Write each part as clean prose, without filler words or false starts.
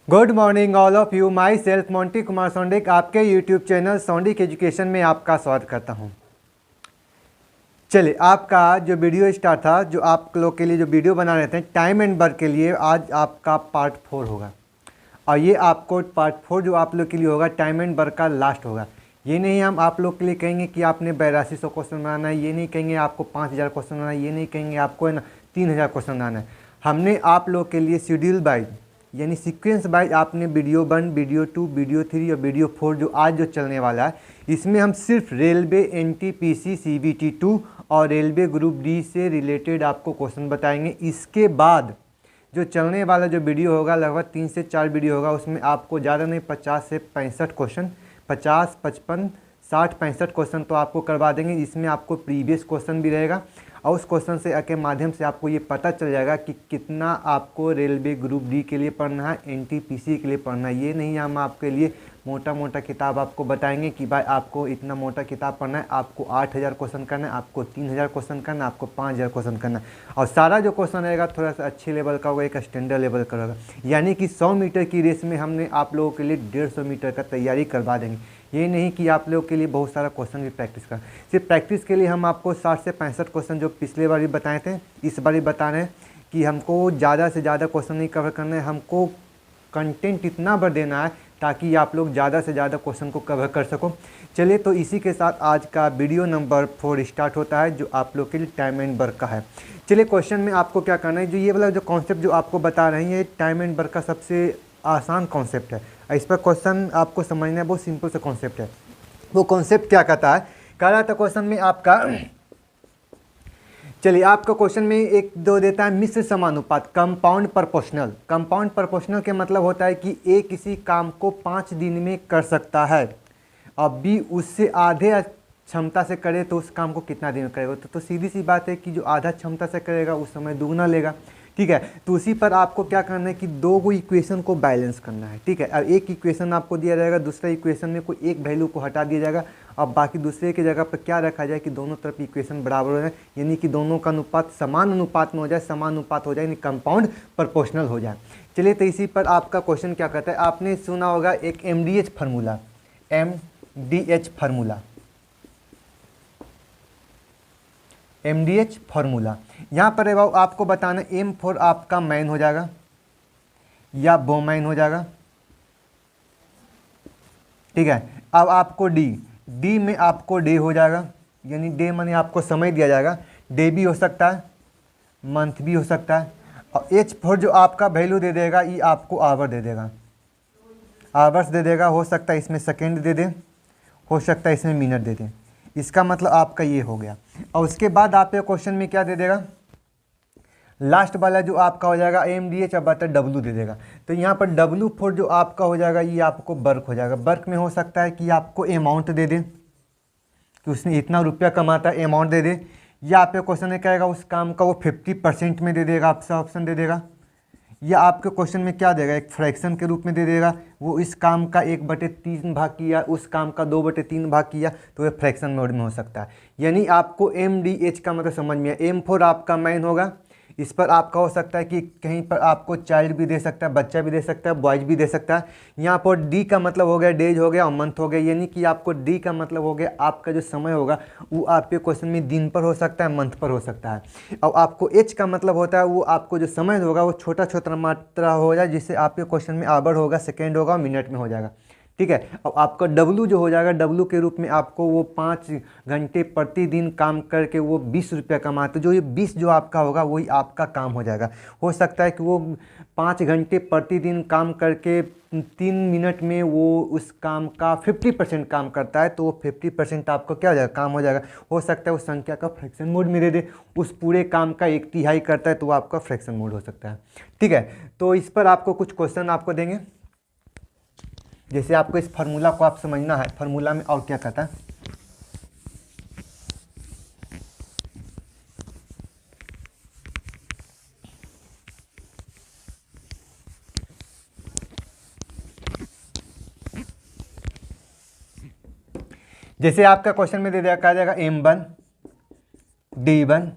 Good morning all of you. Myself Monty Kumar Sondik आपके YouTube channel सोंडिक education में आपका स्वागत करता हूं। चलिए, आपका जो वीडियो स्टार्ट था, जो आप लोग के लिए जो वीडियो बना रहे थे टाइम एंड वर्क के लिए, आज आपका पार्ट 4 होगा। और ये आपको पार्ट 4 जो आप लोग के लिए होगा टाइम एंड वर्क का लास्ट होगा। ये नहीं हम आप लोग के लिए कहेंगे कि आपने 8200 क्वेश्चन बनाना है, ये नहीं कहेंगे आपको 5000 क्वेश्चन बनाना है, ये नहीं कहेंगे आपको 3000 क्वेश्चन बनाना है। हमने आप लोग के लिए शेड्यूल बाइज यानी सीक्वेंस बाइज आपने वीडियो 1, वीडियो 2, वीडियो 3 और वीडियो 4 जो आज जो चलने वाला है, इसमें हम सिर्फ रेलवे NTPC CBT 2 और रेलवे ग्रुप डी से रिलेटेड आपको क्वेश्चन बताएंगे। इसके बाद जो चलने वाला जो वीडियो होगा, लगभग 3 से 4 वीडियो होगा, उसमें आपको ज़्यादा नहीं 50 से 65 क्वेश्चन, 50, 55, 60, 65 क्वेश्चन तो आपको करवा देंगे। इसमें आपको प्रीवियस क्वेश्चन भी रहेगा और उस क्वेश्चन से के माध्यम से आपको ये पता चल जाएगा कि कितना आपको रेलवे ग्रुप डी के लिए पढ़ना है, NTPC के लिए पढ़ना है। ये नहीं हम आपके लिए मोटा मोटा किताब आपको बताएंगे कि भाई आपको इतना मोटा किताब पढ़ना है, आपको 8000 क्वेश्चन करना है, आपको 3000 क्वेश्चन करना है, आपको 5000 क्वेश्चन करना है। और सारा जो क्वेश्चन रहेगा थोड़ा सा अच्छे लेवल का होगा, एक स्टैंडर्ड लेवल का होगा। यानी कि 100 मीटर की रेस में हमने आप लोगों के लिए 150 मीटर का तैयारी करवा देंगे। ये नहीं कि आप लोगों के लिए बहुत सारा क्वेश्चन भी प्रैक्टिस कर, सिर्फ प्रैक्टिस के लिए हम आपको 60 से 65 क्वेश्चन जो पिछले बार भी बताए थे, इस बार भी बता रहे हैं कि हमको ज़्यादा से ज़्यादा क्वेश्चन नहीं कवर करना है, हमको कंटेंट इतना भर देना है ताकि आप लोग ज़्यादा से ज़्यादा क्वेश्चन को कवर कर सको। चलिए, तो इसी के साथ आज का वीडियो नंबर 4 स्टार्ट होता है, जो आप लोग के लिए टाइम एंड वर्क का है। चलिए, क्वेश्चन में आपको क्या करना है, जो ये वाला जो कॉन्सेप्ट जो आपको बता रहे हैं, ये टाइम एंड वर्क का सबसे आसान कॉन्सेप्ट है। इस पर क्वेश्चन आपको समझना है, बहुत सिंपल सा कॉन्सेप्ट है। वो कॉन्सेप्ट क्या कहता है, कह रहा था क्वेश्चन में आपका, चलिए आपका क्वेश्चन में एक दो देता है मिश्र समानुपात, कंपाउंड प्रोपोर्शनल। कंपाउंड प्रोपोर्शनल के मतलब होता है कि A किसी काम को 5 दिन में कर सकता है और B उससे आधे क्षमता से करे तो उस काम को कितना दिन में करेगा। तो सीधी सी बात है कि जो आधा क्षमता से करेगा उस समय दुगना लेगा। ठीक है, तो उसी पर आपको क्या करना है कि दो को इक्वेशन को बैलेंस करना है। ठीक है, और एक इक्वेशन आपको दिया जाएगा, दूसरा इक्वेशन में कोई एक वैल्यू को हटा दिया जाएगा और बाकी दूसरे की जगह पर क्या रखा जाए कि दोनों तरफ इक्वेशन बराबर हो जाए, यानी कि दोनों का अनुपात समान अनुपात में हो जाए, समान अनुपात हो जाए, यानी कंपाउंड प्रोपोर्शनल हो जाए। चलिए, तो इसी पर आपका क्वेश्चन क्या कहता है, आपने सुना होगा एक MDH formula, MDH formula, MDH formula. यहाँ पर आपको बताना M4 आपका मैन हो जाएगा या बोमैन हो जाएगा। ठीक है, अब आपको D में आपको डे हो जाएगा, यानी डे माने आपको समय दिया जाएगा, डे भी हो सकता है, मंथ भी हो सकता है। और H4 जो आपका वैल्यू दे देगा, ये आपको आवर दे देगा, आवर्स दे देगा। हो सकता है इसमें सेकेंड दे दे, हो सकता है इसमें मिनट दे दे। इसका मतलब आपका ये हो गया। और उसके बाद आपके क्वेश्चन में क्या दे देगा, लास्ट वाला जो आपका हो जाएगा MDH अब आता W दे देगा। तो यहाँ पर W4 जो आपका हो जाएगा, ये आपको वर्क हो जाएगा। वर्क में हो सकता है कि आपको अमाउंट दे दे कि उसने इतना रुपया कमाता है, अमाउंट दे दे, या आपके क्वेश्चन में कहेगा उस काम का वो 50% में दे देगा, आपसे ऑप्शन दे देगा, या आपके क्वेश्चन में क्या देगा, एक फ्रैक्शन के रूप में दे देगा, वो इस काम का 1/3 भाग किया, उस काम का 2/3 भाग किया, तो ये फ्रैक्शन मोड में हो सकता है। यानी आपको MDH का मतलब समझ में आया। M4 आपका मैन होगा, इस पर आपका हो सकता है कि कहीं पर आपको चाइल्ड भी दे सकता है, बच्चा भी दे सकता है, बॉयज भी दे सकता है। यहाँ पर D का मतलब हो गया डेज हो गया और मंथ हो गया, यानी कि आपको D का मतलब हो गया आपका जो समय होगा वो आपके क्वेश्चन में दिन पर हो सकता है, मंथ पर हो सकता है। और आपको H का मतलब होता है वो आपको जो समय होगा वो छोटा छोटा मात्रा हो जाए, जिससे आपके क्वेश्चन में आवर होगा, सेकेंड होगा, मिनट में हो जाएगा। ठीक है, अब आपका W जो हो जाएगा, W के रूप में आपको वो 5 घंटे प्रतिदिन काम करके वो 20 रुपया कमाते, जो ये 20 जो आपका होगा वही आपका काम हो जाएगा। हो सकता है कि वो 5 घंटे प्रतिदिन काम करके 3 मिनट में वो उस काम का 50% काम करता है, तो वो 50% आपको क्या हो जाएगा, काम हो जाएगा। हो सकता है उस संख्या का फ्रैक्शन मोड में दे दे, उस पूरे काम का 1/3 करता है तो वो आपका फ्रैक्शन मोड हो सकता है। ठीक है, तो इस पर आपको कुछ क्वेश्चन आपको देंगे, जैसे आपको इस फार्मूला को आप समझना है, फार्मूला में और क्या कहता है। जैसे आपका क्वेश्चन में दे दिया, कहा जाएगा M1 D1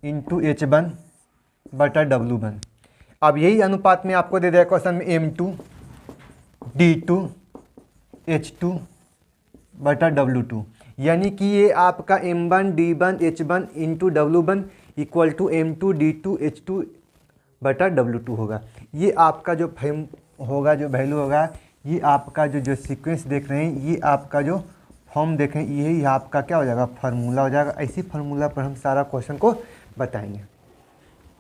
× H1 बटा W1। अब यही अनुपात में आपको दे दिया क्वेश्चन में M2 D2 H2 बटा W2, यानी कि ये आपका M1 D1 H1 into W1 equal to M2 D2 H2 बटा W2 होगा। ये आपका जो होगा, जो वैल्यू होगा, ये आपका जो सीक्वेंस देख रहे हैं, ये आपका जो फॉर्म देख रहे हैं, यही आपका क्या हो जाएगा, फार्मूला हो जाएगा। इसी फार्मूला पर हम सारा क्वेश्चन को बताएंगे।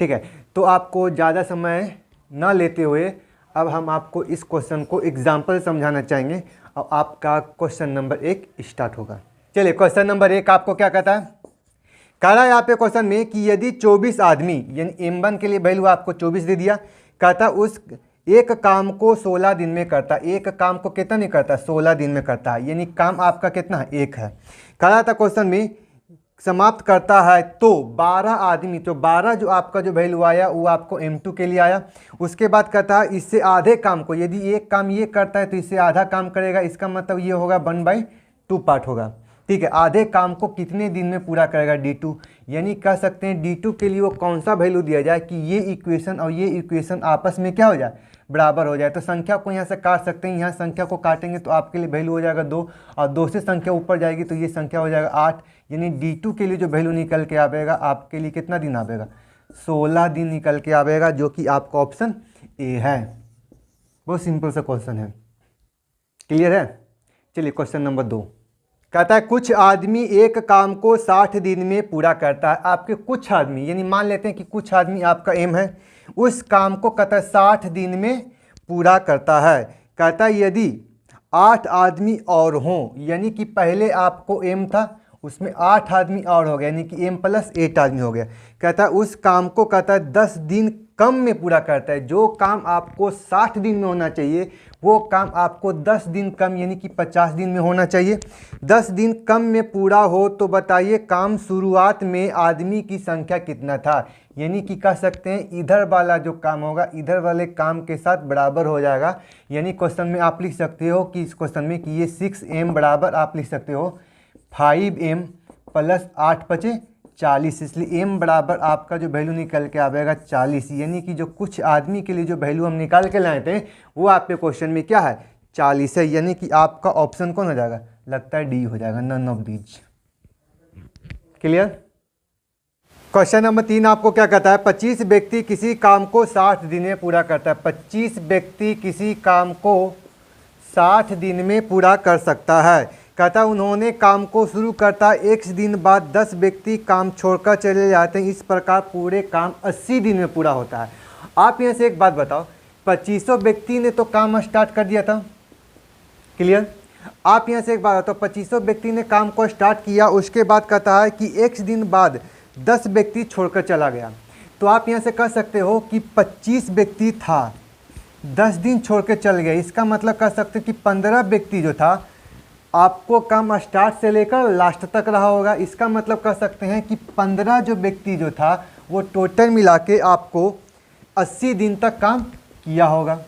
ठीक है, तो आपको ज़्यादा समय ना लेते हुए अब हम आपको इस क्वेश्चन को एग्जाम्पल समझाना चाहेंगे और आपका क्वेश्चन नंबर 1 स्टार्ट होगा। चलिए, क्वेश्चन नंबर 1 आपको क्या कहता है, कह रहा है यहाँ पे क्वेश्चन में कि यदि 24 आदमी, यानी M1 के लिए वैल्यू आपको 24 दे दिया, कहता उस एक काम को 16 दिन में करता। एक काम को कितना नहीं करता, 16 दिन में करता है, यानी काम आपका कितना है, 1 है। कह रहा था क्वेश्चन में समाप्त करता है तो 12 आदमी, तो 12 जो आपका जो वैल्यू आया वो आपको M2 के लिए आया। उसके बाद कहता है इससे आधे काम को, यदि एक काम ये करता है तो इससे आधा काम करेगा, इसका मतलब ये होगा 1/2 पार्ट होगा। ठीक है, आधे काम को कितने दिन में पूरा करेगा, D2, यानी कह सकते हैं D2 के लिए वो कौन सा वैल्यू दिया जाए कि ये इक्वेशन और ये इक्वेशन आपस में क्या हो जाए, बराबर हो जाए। तो संख्या को यहाँ से काट सकते हैं, यहाँ संख्या को काटेंगे तो आपके लिए वैल्यू हो जाएगा 2, और 2 से संख्या ऊपर जाएगी तो ये संख्या हो जाएगा 8, यानी D2 के लिए जो वैल्यू निकल के आवेगा आपके लिए कितना दिन आवेगा, 16 दिन निकल के आवेगा, जो कि आपका ऑप्शन ए है। बहुत सिंपल सा क्वेश्चन है, क्लियर है। चलिए, क्वेश्चन नंबर 2 कहता है कुछ आदमी एक काम को 60 दिन में पूरा करता है। आपके कुछ आदमी, यानी मान लेते हैं कि कुछ आदमी आपका एम है, उस काम को कहता है 60 दिन में पूरा करता है। कहता है यदि 8 आदमी और हों, यानी कि पहले आपको एम था, उसमें 8 आदमी और हो गया, यानी कि m + 8 आदमी हो गया। कहता है उस काम को कहता है 10 दिन कम में पूरा करता है। जो काम आपको 60 दिन में होना चाहिए वो काम आपको 10 दिन कम, यानी कि 50 दिन में होना चाहिए। 10 दिन कम में पूरा हो तो बताइए काम शुरुआत में आदमी की संख्या कितना था, यानी कि कह सकते हैं इधर वाला जो काम होगा इधर वाले काम के साथ बराबर हो जाएगा। यानी क्वेश्चन में आप लिख सकते हो कि इस क्वेश्चन में कि ये 6m बराबर आप लिख सकते हो 5m + 8 × 5 = 40, इसलिए m बराबर आपका जो वैल्यू निकल के आएगा 40, यानी कि जो कुछ आदमी के लिए जो वैल्यू हम निकाल के लाए थे वो आपके क्वेश्चन में क्या है, 40 है, यानी कि आपका ऑप्शन कौन हो जाएगा, लगता है डी हो जाएगा, none of these. Clear. Question number 3 आपको क्या कहता है, 25 व्यक्ति किसी काम को 60 दिन में पूरा करता है। 25 व्यक्ति किसी काम को 60 दिन में पूरा कर सकता है। कहता उन्होंने काम को शुरू करता है, एक दिन बाद 10 व्यक्ति काम छोड़कर चले जाते हैं, इस प्रकार पूरे काम 80 दिन में पूरा होता है। आप यहाँ से एक बात बताओ, 2500 व्यक्ति ने तो काम स्टार्ट कर दिया था, क्लियर। आप यहाँ से एक बात बताओ, 2500 व्यक्ति ने काम को स्टार्ट किया, उसके बाद कहता है कि एक दिन बाद 10 व्यक्ति छोड़कर चला गया। तो आप यहाँ से कह सकते हो कि 25 व्यक्ति था, 10 दिन छोड़ के चल गए, इसका मतलब कह सकते हो कि 15 व्यक्ति जो था आपको काम स्टार्ट से लेकर लास्ट तक रहा होगा। इसका मतलब कह सकते हैं कि 15 जो व्यक्ति जो था वो टोटल मिला के आपको 80 दिन तक काम किया होगा।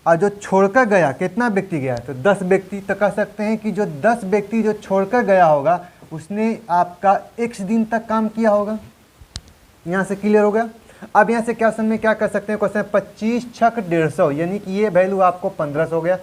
और जो छोड़कर गया कितना व्यक्ति गया, तो 10 व्यक्ति। तो कह सकते हैं कि जो 10 व्यक्ति जो छोड़कर गया होगा उसने आपका x दिन तक काम किया होगा। यहाँ से क्लियर हो गया। अब यहाँ से क्वेश्चन में क्या कर सकते हैं, क्वेश्चन 25 × 150, यानी कि ये वैल्यू आपको 1500 हो गया,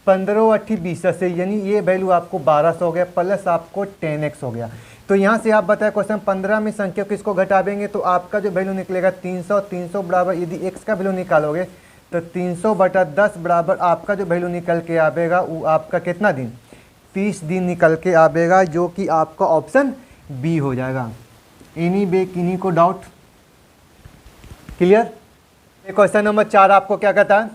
15 × 8 20 से, यानी ये वैल्यू आपको 1200 हो गया, प्लस आपको 10x हो गया। तो यहाँ से आप बताएं क्वेश्चन 15 में संख्या को इसको घटावेंगे तो आपका जो वैल्यू निकलेगा 300। 300 बराबर यदि x का वैल्यू निकालोगे तो 300/10 बराबर आपका जो वैल्यू निकल के आवेगा वो आपका कितना दिन, 30 दिन निकल के आवेगा, जो कि आपका ऑप्शन बी हो जाएगा। एनी बे किन्हीं को डाउट, क्लियर। क्वेश्चन नंबर 4 आपको क्या कहता है,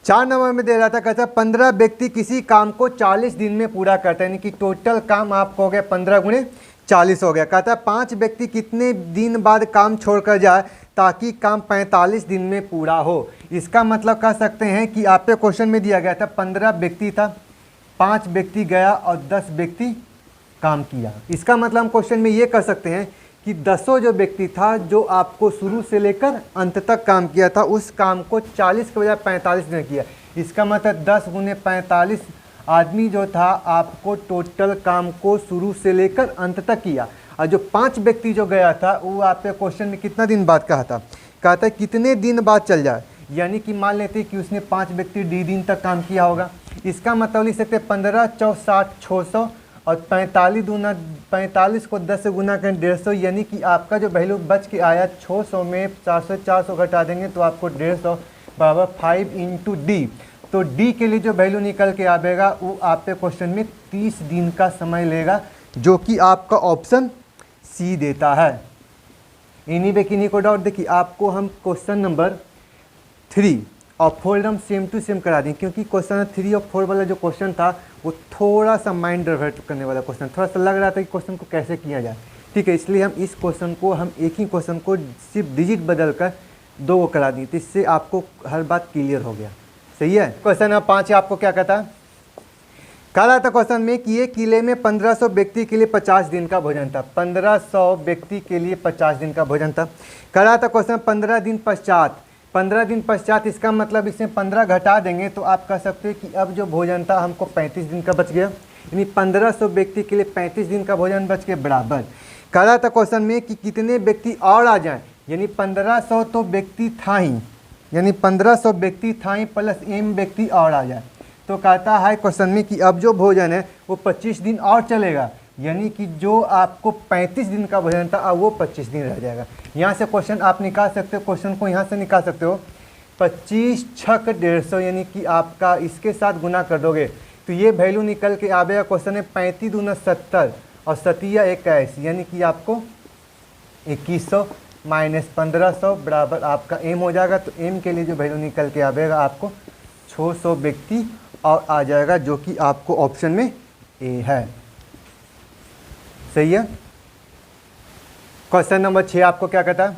4 नंबर में दे रहा था, कहता है 15 व्यक्ति किसी काम को 40 दिन में पूरा करते हैं, यानी कि टोटल काम आपको हो गया 15 × 40 हो गया। कहता है 5 व्यक्ति कितने दिन बाद काम छोड़कर जाए ताकि काम 45 दिन में पूरा हो। इसका मतलब कह सकते हैं कि आपके क्वेश्चन में दिया गया था 15 व्यक्ति था, 5 व्यक्ति गया और 10 व्यक्ति काम किया। इसका मतलब हम क्वेश्चन में ये कर सकते हैं कि 10 जो व्यक्ति था जो आपको शुरू से लेकर अंत तक काम किया था, उस काम को 40 के बजाय 45 दिन किया। इसका मतलब 10 × 45 आदमी जो था आपको टोटल काम को शुरू से लेकर अंत तक किया। और जो 5 व्यक्ति जो गया था वो आपके क्वेश्चन में कितना दिन बाद कहा था, कहता है कितने दिन बाद चल जाए, यानी कि मान लेते हैं कि उसने 5 व्यक्ति डी दिन तक काम किया होगा। इसका मतलब लिख सकते हैं 15 × 4 = 60, 600 और 45 को 10 से गुना करें 150, यानी कि आपका जो वैल्यू बच के आया 600 में 400 घटा देंगे तो आपको 150 बराबर 5 × डी। तो डी के लिए जो वैल्यू निकल के आएगा वो आपके क्वेश्चन में 30 दिन का समय लेगा, जो कि आपका ऑप्शन सी देता है। इन्हीं पे किन्हीं को डाउट, देखिए आपको हम क्वेश्चन नंबर 3 और 4 एकदम सेम टू सेम करा दें, क्योंकि क्वेश्चन 3 और 4 वाला जो क्वेश्चन था वो थोड़ा सा माइंड डाइवर्ट करने वाला क्वेश्चन, थोड़ा सा लग रहा था कि क्वेश्चन को कैसे किया जाए, ठीक है। इसलिए हम इस क्वेश्चन को हम एक ही क्वेश्चन को सिर्फ डिजिट बदल कर 2 को करा दी, तो इससे आपको हर बात क्लियर हो गया। सही है। क्वेश्चन नंबर 5 आपको क्या कहता है, कहा रहा था क्वेश्चन में कि एक किले में 1500 व्यक्ति के लिए 50 दिन का भोजन था। 1500 व्यक्ति के लिए 50 दिन का भोजन था। कहा रहा था क्वेश्चन 15 दिन पश्चात, 15 दिन पश्चात, इसका मतलब इसमें 15 घटा देंगे तो आप कह सकते हैं कि अब जो भोजन था हमको 35 दिन का बच गया, यानी 1500 व्यक्ति के लिए 35 दिन का भोजन बच के बराबर। कहा रहा था क्वेश्चन में कि कितने व्यक्ति और आ जाएं, यानी 1500 तो व्यक्ति था ही, यानी 1500 व्यक्ति था ही प्लस m व्यक्ति और आ जाए, तो कहता है क्वेश्चन में कि अब जो भोजन है वो 25 दिन और चलेगा, यानी कि जो आपको 35 दिन का भोजन था अब वो 25 दिन रह जाएगा। यहाँ से क्वेश्चन आप निकाल सकते हो, क्वेश्चन को यहाँ से निकाल सकते हो 25 × 6 = 150, यानी कि आपका इसके साथ गुना कर दोगे तो ये वैल्यू निकल के आएगा। क्वेश्चन है 35 दूना 70 और 7 21, यानी कि आपको 2100 माइनस 1500 बराबर आपका m हो जाएगा। तो m के लिए जो वैल्यू निकल के आएगा आपको 600 व्यक्ति और आ जाएगा, जो कि आपको ऑप्शन में ए है। सही है। क्वेश्चन नंबर 6 आपको क्या कहता है,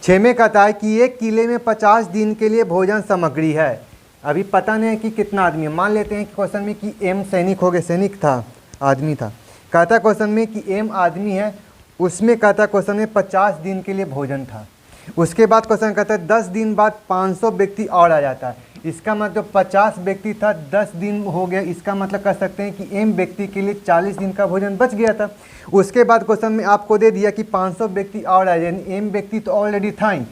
6 में कहता है कि एक किले में 50 दिन के लिए भोजन सामग्री है। अभी पता नहीं है कि कितना आदमी है, मान लेते हैं कि क्वेश्चन में कि m सैनिक हो गए, सैनिक था, आदमी था। कहता है क्वेश्चन में कि m आदमी है, उसमें कहता है क्वेश्चन में 50 दिन के लिए भोजन था। उसके बाद क्वेश्चन कहता है 10 दिन बाद 500 व्यक्ति और आ जाता है। इसका मतलब 50 व्यक्ति था, 10 दिन हो गया, इसका मतलब कह सकते हैं कि m व्यक्ति के लिए 40 दिन का भोजन बच गया था। उसके बाद क्वेश्चन में आपको दे दिया कि 500 व्यक्ति और आ जाए, यानी m व्यक्ति तो ऑलरेडी था ही,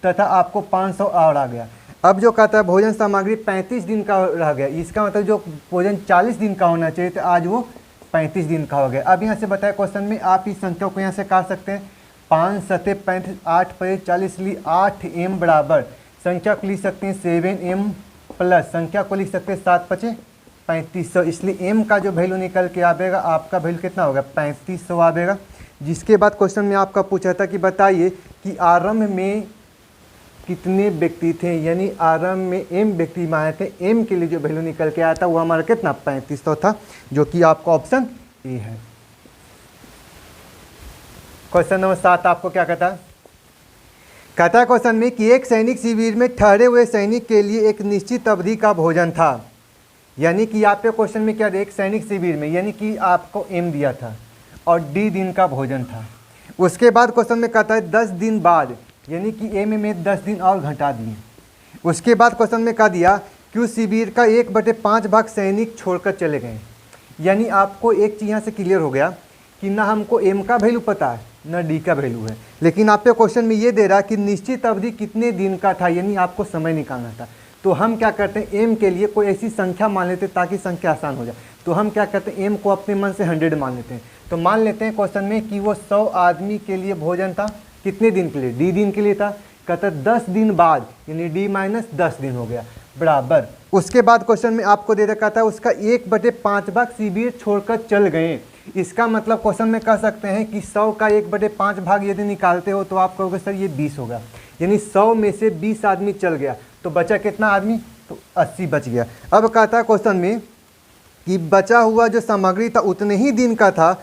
तथा आपको 500 और आ गया। अब जो कहता है भोजन सामग्री 35 दिन का रह गया, इसका मतलब जो भोजन 40 दिन का होना चाहिए था आज वो 35 दिन का हो गया। अब यहाँ से बताया क्वेश्चन में आप इस संख्या को यहाँ से काट सकते हैं, 5 × 7 = 35, 8 × 40 लिए 8m बराबर संख्या को लिख सकते हैं 7m प्लस संख्या को लिख सकते हैं 7 × 5 = 3500। इसलिए m का जो वैल्यू निकल के आएगा आपका वैल्यू कितना होगा 3500 आएगा। जिसके बाद क्वेश्चन में आपका पूछा था कि बताइए कि आरंभ में कितने व्यक्ति थे, यानी आरंभ में m व्यक्ति माने थे, m के लिए जो वैल्यू निकल के आया था वो हमारा कितना 3500 था, जो कि आपका ऑप्शन ए है। क्वेश्चन नंबर 7 आपको क्या कहता है, कहता है क्वेश्चन में कि एक सैनिक शिविर में ठहरे हुए सैनिक के लिए एक निश्चित अवधि का भोजन था। यानी कि आप पे क्वेश्चन में क्या, एक सैनिक शिविर में, यानी कि आपको m दिया था और d दिन का भोजन था। उसके बाद क्वेश्चन में कहता है 10 दिन बाद, यानी कि m में 10 दिन और घटा दिए। उसके बाद क्वेश्चन में कहा दिया कि उस शिविर का 1/5 भाग सैनिक छोड़कर चले गए। यानी आपको एक चीज़ यहाँ से क्लियर हो गया कि ना हमको m का वैल्यू पता है ना d का वैल्यू है, लेकिन आपके क्वेश्चन में ये दे रहा है कि निश्चित अवधि कितने दिन का था, यानी आपको समय निकालना था। तो हम क्या करते हैं m के लिए कोई ऐसी संख्या मान लेते हैं ताकि संख्या आसान हो जाए। तो हम क्या करते हैं m को अपने मन से 100 मान लेते हैं। तो मान लेते हैं क्वेश्चन में कि वो 100 आदमी के लिए भोजन था, कितने दिन के लिए, d दिन के लिए था। कहता 10 दिन बाद, यानी d - 10 दिन हो गया बराबर। उसके बाद क्वेश्चन में आपको दे रखा था उसका 1/5 भाग शिविर छोड़कर चल गए। इसका मतलब क्वेश्चन में कह सकते हैं कि 100 का 1/5 भाग यदि निकालते हो तो आप कहोगे सर ये 20 होगा, यानी 100 में से 20 आदमी चल गया तो बचा कितना आदमी, तो 80 बच गया। अब कहता है क्वेश्चन में कि बचा हुआ जो सामग्री था उतने ही दिन का था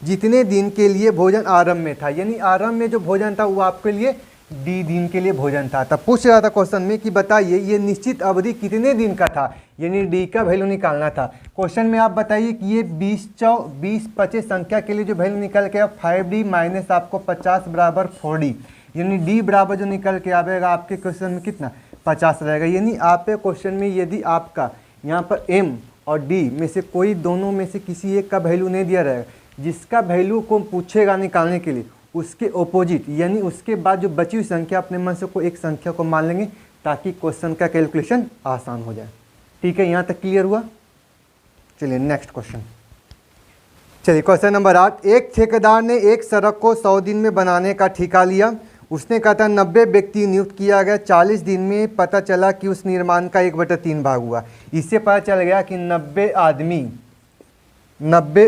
जितने दिन के लिए भोजन आरंभ में था, यानी आरंभ में जो भोजन था वो आपके लिए d दिन के लिए भोजन था। तब पूछ रहा था क्वेश्चन में कि बताइए ये निश्चित अवधि कितने दिन का था, यानी d का वैल्यू निकालना था। क्वेश्चन में आप बताइए कि ये 20 संख्या के लिए जो वैल्यू निकल के 5d माइनस आपको 50 बराबर 4d, यानी d बराबर जो निकल के आएगा आपके क्वेश्चन में कितना 50 रहेगा। यानी आपके क्वेश्चन में यदि आपका यहाँ पर m और d में से कोई दोनों में से किसी एक का वैल्यू नहीं दिया रहेगा, जिसका वैल्यू को पूछेगा निकालने के लिए उसके ओपोजिट यानी उसके बाद जो बची हुई संख्या अपने मन से को एक संख्या को मान लेंगे ताकि क्वेश्चन का कैलकुलेशन आसान हो जाए। ठीक है, यहाँ तक क्लियर हुआ। चलिए नेक्स्ट क्वेश्चन। चलिए क्वेश्चन नंबर 8। एक ठेकेदार ने एक सड़क को 100 दिन में बनाने का ठेका लिया। उसने कहा था 90 व्यक्ति नियुक्त किया गया। 40 दिन में पता चला कि उस निर्माण का 1/3 भाग हुआ। इससे पता चल गया कि 90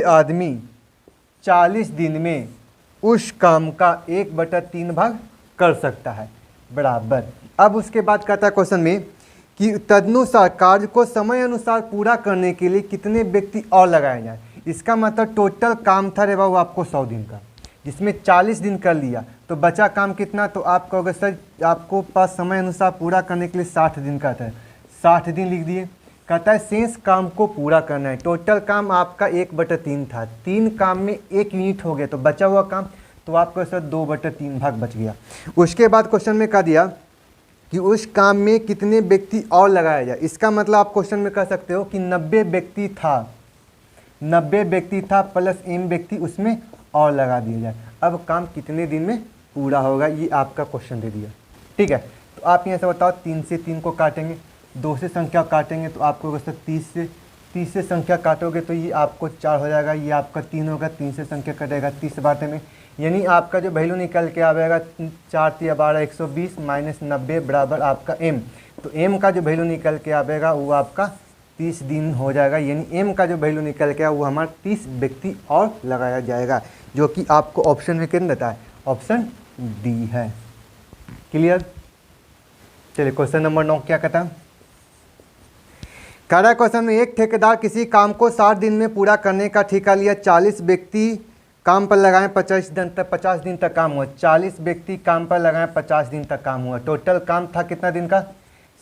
आदमी 40 दिन में उस काम का 1/3 भाग कर सकता है बराबर। अब उसके बाद कहता है क्वेश्चन में कि तदनुसार कार्य को समय अनुसार पूरा करने के लिए कितने व्यक्ति और लगाए जाए। इसका मतलब टोटल काम था रे बाबू आपको 100 दिन का, जिसमें 40 दिन कर लिया तो बचा काम कितना, तो आप कहोगे सर आपको पास समय अनुसार पूरा करने के लिए 60 दिन का था, 60 दिन लिख दिए। कहता है शेष काम को पूरा करना है। टोटल काम आपका 1/3 था, 3 काम में 1 यूनिट हो गया तो बचा हुआ काम तो आपको सर 2/3 भाग बच गया। उसके बाद क्वेश्चन में कह दिया कि उस काम में कितने व्यक्ति और लगाया जाए। इसका मतलब आप क्वेश्चन में कह सकते हो कि 90 व्यक्ति था प्लस m व्यक्ति उसमें और लगा दिया जाए। अब काम कितने दिन में पूरा होगा ये आपका क्वेश्चन दे दिया। ठीक है, तो आप यहाँ से बताओ 3 से 3 को काटेंगे, 2 से संख्या काटेंगे तो आपको सर 30 से संख्या काटोगे तो ये आपको 4 हो जाएगा, ये आपका 3 होगा, 3 से संख्या कटेगा 30 बातें में, यानी आपका जो वैल्यू निकल के आएगा 4 × 12 120 माइनस 90 बराबर आपका m। तो m का जो वैल्यू निकल के आएगा वो आपका 30 दिन हो जाएगा, यानी m का जो वैल्यू निकल के वो हमारा 30 व्यक्ति और लगाया जाएगा, जो कि आपको ऑप्शन में कितना देता है, ऑप्शन डी है। क्लियर। चलिए क्वेश्चन नंबर 9 क्या कहता है। कह रहा है क्वेश्चन में एक ठेकेदार किसी काम को 60 दिन में पूरा करने का ठेका लिया। 40 व्यक्ति काम पर लगाएं, 50 दिन तक काम हुआ। 40 व्यक्ति काम पर लगाएं, 50 दिन तक काम हुआ। टोटल काम था कितना दिन का,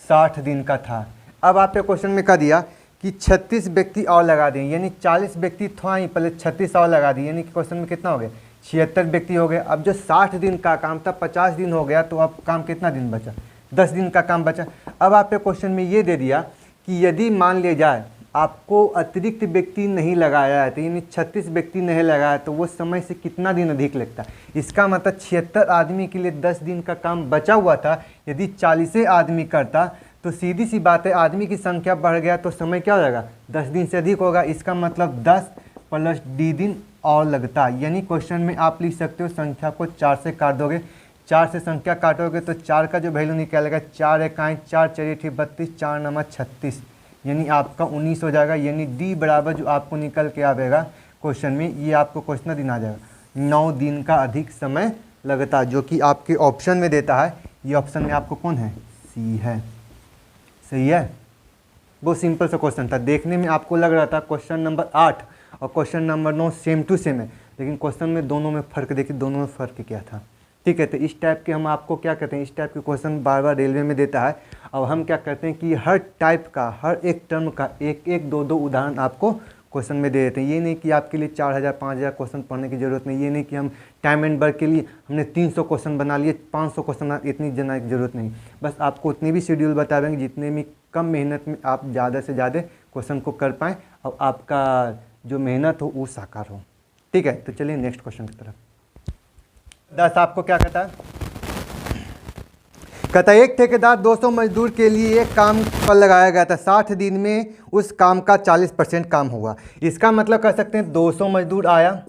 60 दिन का था। अब आपने क्वेश्चन में कह दिया कि 36 व्यक्ति और लगा दें, यानी 40 व्यक्ति था ही पहले 36 और लगा दिए, यानी कि क्वेश्चन में कितना हो गया, 76 व्यक्ति हो गए। अब जो 60 दिन का काम था 50 दिन हो गया तो अब काम कितना दिन बचा, 10 दिन का काम बचा। अब आपने क्वेश्चन में ये दे दिया कि यदि मान लिया जाए आपको अतिरिक्त व्यक्ति नहीं लगाया है, तो यानी 36 व्यक्ति नहीं लगाया तो वो समय से कितना दिन अधिक लगता है। इसका मतलब 76 आदमी के लिए 10 दिन का काम बचा हुआ था। यदि 40 आदमी करता तो सीधी सी बात है आदमी की संख्या बढ़ गया तो समय क्या हो जाएगा, 10 दिन से अधिक होगा। इसका मतलब 10 + d दिन और लगता है। यानी क्वेश्चन में आप लिख सकते हो संख्या को 4 से काट दोगे, 4 से संख्या काटोगे तो 4 का जो वैल्यू निकलेगा 4 एकाएँ 4 4 32 4 9 36, यानी आपका 19 हो जाएगा। यानी डी बराबर जो आपको निकल के आएगा क्वेश्चन में, ये आपको क्वेश्चन दिन आ जाएगा 9 दिन का अधिक समय लगता है, जो कि आपके ऑप्शन में देता है। ये ऑप्शन में आपको कौन है, सी है। सही है, बहुत सिंपल सा क्वेश्चन था। देखने में आपको लग रहा था क्वेश्चन नंबर 8 और question number 9 same to same है, लेकिन क्वेश्चन में दोनों में फ़र्क देखिए, दोनों में फ़र्क क्या था। ठीक है, तो इस टाइप के हम आपको क्या कहते हैं, इस टाइप के क्वेश्चन बार बार रेलवे में देता है। और हम क्या करते हैं कि हर टाइप का, हर एक टर्म का एक एक दो दो उदाहरण आपको क्वेश्चन में दे देते हैं। ये नहीं कि आपके लिए 4000 5000 क्वेश्चन पढ़ने की ज़रूरत नहीं, ये नहीं कि हम टाइम एंड वर्क के लिए हमने 300 क्वेश्चन बना लिए, 500 क्वेश्चन, इतनी जानने की ज़रूरत नहीं। बस आपको उतनी भी शेड्यूल बता देंगे जितने में कम मेहनत में आप ज़्यादा से ज़्यादा क्वेश्चन को कर पाएँ और आपका जो मेहनत हो वो साकार हो। ठीक है, तो चलिए नेक्स्ट क्वेश्चन की तरफ। 10 आपको क्या कहता है, कहता है एक ठेकेदार 200 मजदूर के लिए एक काम पर लगाया गया था। 60 दिन में उस काम का 40% काम हुआ। इसका मतलब कह सकते हैं 200 मजदूर आया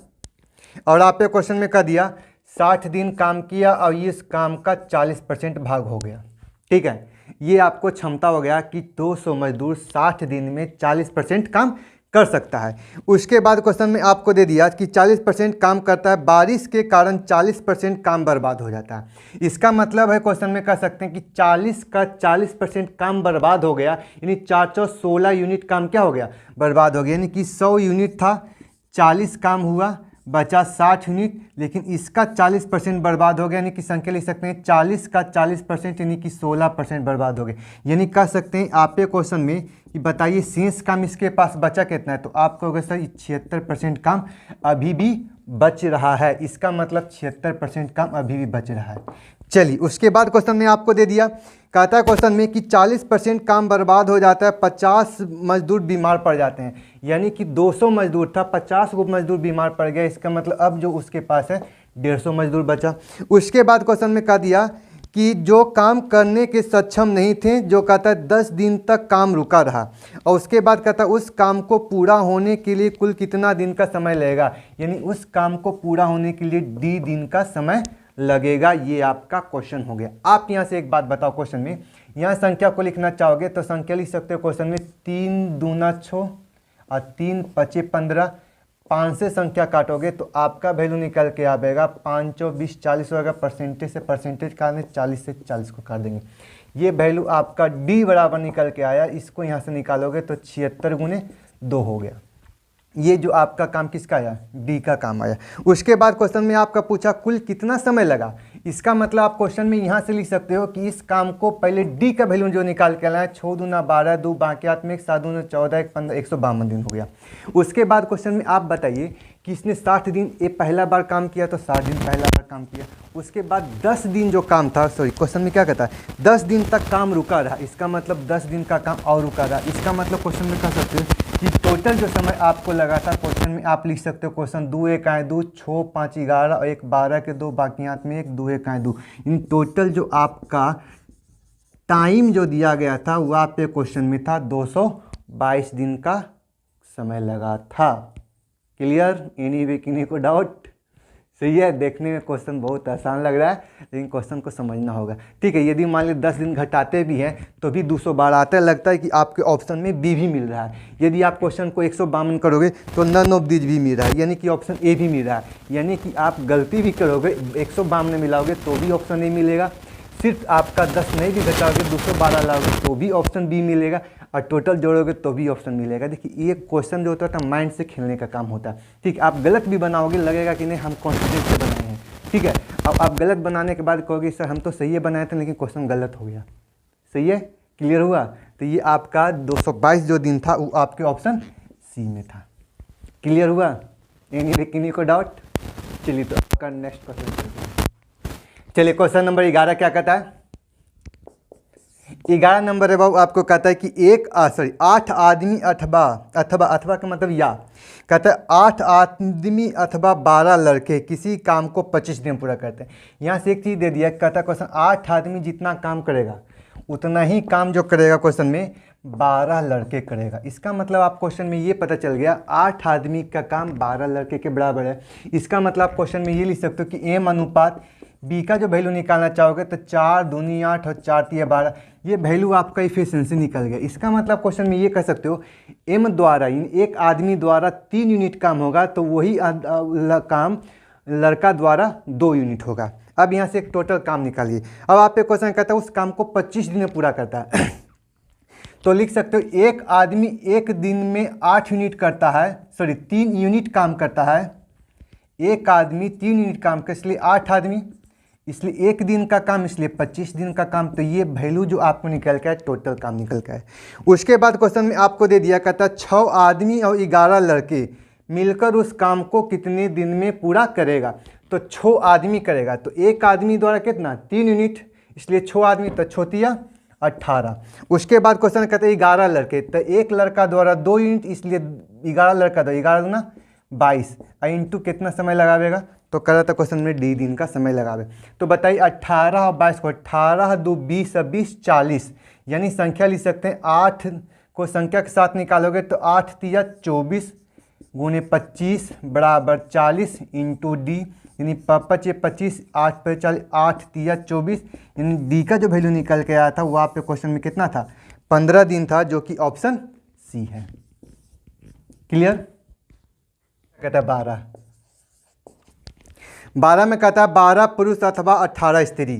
और आपने क्वेश्चन में कह दिया 60 दिन काम किया और इस काम का 40% भाग हो गया। ठीक है, ये आपको क्षमता हो गया कि 200 मजदूर 60 दिन में 40% काम कर सकता है। उसके बाद क्वेश्चन में आपको दे दिया कि 40% काम करता है, बारिश के कारण 40% काम बर्बाद हो जाता है। इसका मतलब है क्वेश्चन में कह सकते हैं कि 40 का 40% काम बर्बाद हो गया, यानी 416 यूनिट काम क्या हो गया, बर्बाद हो गया। यानी कि 100 यूनिट था, 40 काम हुआ, बचा 60 यूनिट, लेकिन इसका 40% बर्बाद हो गया। यानी कि संख्या लिख सकते हैं 40 का 40% यानी कि 16% बर्बाद हो गए। यानी कह सकते हैं आपके क्वेश्चन में कि बताइए शेष काम इसके पास बचा कितना है, तो आप कहोगे सर 76% काम अभी भी बच रहा है। इसका मतलब 76% काम अभी भी बच रहा है। चलिए उसके बाद क्वेश्चन में आपको दे दिया, कहता है क्वेश्चन में कि 40% काम बर्बाद हो जाता है, 50 मजदूर बीमार पड़ जाते हैं। यानी कि 200 मजदूर था, 50 गो मजदूर बीमार पड़ गया। इसका मतलब अब जो उसके पास है 150 मजदूर बचा। उसके बाद क्वेश्चन में कह दिया कि जो काम करने के सक्षम नहीं थे, जो कहता है 10 दिन तक काम रुका रहा, और उसके बाद कहता है उस काम को पूरा होने के लिए कुल कितना दिन का समय लगेगा, यानी उस काम को पूरा होने के लिए डी दिन का समय लगेगा। ये आपका क्वेश्चन हो गया। आप यहाँ से एक बात बताओ, क्वेश्चन में यहाँ संख्या को लिखना चाहोगे तो संख्या लिख सकते हो क्वेश्चन में 3 दूना 6 और 3 पचे 15। 5 से संख्या काटोगे तो आपका वैल्यू निकल के आएगा 5 और 20 40 होगा। परसेंटेज से परसेंटेज काटने 40 से 40 को काट देंगे। ये वैल्यू आपका डी बराबर निकल के आया। इसको यहाँ से निकालोगे तो 76 गुने 2 हो गया। ये जो आपका काम किसका आया, डी का काम आया। उसके बाद क्वेश्चन में आपका पूछा कुल कितना समय लगा। इसका मतलब आप क्वेश्चन में यहाँ से लिख सकते हो कि इस काम को पहले डी का वैल्यू जो निकाल के लाए 6 दूना 12 2 बाकियात में 7 दूना 14 1 15 152 दिन हो गया। उसके बाद क्वेश्चन में आप बताइए कि इसने 60 दिन ये पहला बार काम किया तो 60 दिन पहला बार काम किया। उसके बाद 10 दिन जो काम था, सॉरी क्वेश्चन में क्या कहता है 10 दिन तक काम रुका रहा, इसका मतलब 10 दिन का काम और रुका रहा। इसका मतलब क्वेश्चन में कह सकते हो कि टोटल जो समय आपको लगा था, क्वेश्चन में आप लिख सकते हो क्वेश्चन 2 1 आए 2 6 5 11 और 1 12 के 2 बाकियात में 1 2 1 आए 2। इन टोटल जो आपका टाइम जो दिया गया था वो आपके क्वेश्चन में था 222 दिन का समय लगा था। क्लियर, एनी वे किन्हीं को डाउट? सही है, देखने में क्वेश्चन बहुत आसान लग रहा है लेकिन क्वेश्चन को समझना होगा। ठीक है, यदि मान लीजिए 10 दिन घटाते भी हैं तो भी 212 आता है। लगता है कि आपके ऑप्शन में बी भी मिल रहा है। यदि आप क्वेश्चन को 152 करोगे तो नन ऑफ दिस भी मिल रहा है, यानी कि ऑप्शन ए भी मिल रहा है। यानी कि आप गलती भी करोगे 152 मिलाओगे तो भी ऑप्शन ए मिलेगा। सिर्फ आपका 10 नहीं भी घटाओगे 212 लाओगे तो भी ऑप्शन बी मिलेगा, और टोटल जोड़ोगे तो भी ऑप्शन मिलेगा। देखिए ये क्वेश्चन जो होता है माइंड से खेलने का काम होता है। ठीक, आप गलत भी बनाओगे लगेगा कि नहीं हम कॉन्फिडेंस से बनाए हैं। ठीक है, अब आप गलत बनाने के बाद कहोगे सर हम तो सही है बनाए थे लेकिन क्वेश्चन गलत हो गया। सही है, क्लियर हुआ? तो ये आपका 222 जो दिन था वो आपके ऑप्शन सी में था। क्लियर हुआ? एनी किन्हीं को डाउट? चलिए तो आपका नेक्स्ट क्वेश्चन। चलिए क्वेश्चन नंबर 11 क्या कहता है? 11 नंबर है बाबू, आपको कहता है कि 8 आदमी अथवा का मतलब या कहता है 8 आदमी अथवा 12 लड़के किसी काम को 25 दिन में पूरा करते हैं। यहाँ से एक चीज़ दे दिया, कहता है क्वेश्चन 8 आदमी जितना काम करेगा उतना ही काम जो करेगा क्वेश्चन में 12 लड़के करेगा। इसका मतलब आप क्वेश्चन में ये पता चल गया 8 आदमी का काम 12 लड़के के बराबर है। इसका मतलब आप क्वेश्चन में ये लिख सकते हो कि एम अनुपात बी का जो वैल्यू निकालना चाहोगे तो 4 दूनी 8 और 4 तिया 12, ये वैल्यू आपका इफिशिएंसी निकल गया। इसका मतलब क्वेश्चन में ये कह सकते हो एम द्वारा एक आदमी द्वारा 3 यूनिट काम होगा तो वही काम लड़का द्वारा 2 यूनिट होगा। अब यहाँ से एक टोटल काम निकालिए। अब आप पे क्वेश्चन कहता है उस काम को 25 दिन में पूरा करता है तो लिख सकते हो एक आदमी एक दिन में 8 यूनिट करता है, 3 यूनिट काम करता है। एक आदमी 3 यूनिट काम कर, इसलिए 8 आदमी, इसलिए एक दिन का काम, इसलिए 25 दिन का काम। तो ये वैल्यू जो आपको निकल के है टोटल काम निकल के है। उसके बाद क्वेश्चन में आपको दे दिया कहता है 6 आदमी और 11 लड़के मिलकर उस काम को कितने दिन में पूरा करेगा। तो 6 आदमी करेगा तो एक आदमी द्वारा कितना 3 यूनिट, इसलिए 6 आदमी तो 6 तिया 18। उसके बाद क्वेश्चन कहते हैं 11 लड़के, तो एक लड़का द्वारा 2 यूनिट, इसलिए 11 लड़का दो 11 दूना 22 इंटू कितना समय लगावेगा तो कह रहा था क्वेश्चन में डी दिन का समय लगावे। तो बताइए 18 और 22 को 18 2 20 और 20 40, यानी संख्या लिख सकते हैं 8 को संख्या के साथ निकालोगे तो 8 तिया 24 गुने 25 बराबर 40 इंटू डी, यानी 5 25 8 पे 40 8 तिया 24, यानी डी का जो वैल्यू निकल के आया था वो आपके क्वेश्चन में कितना था 15 दिन था, जो कि ऑप्शन सी है। क्लियर? कहता है 12 में कहता है 12 पुरुष अथवा 18 स्त्री।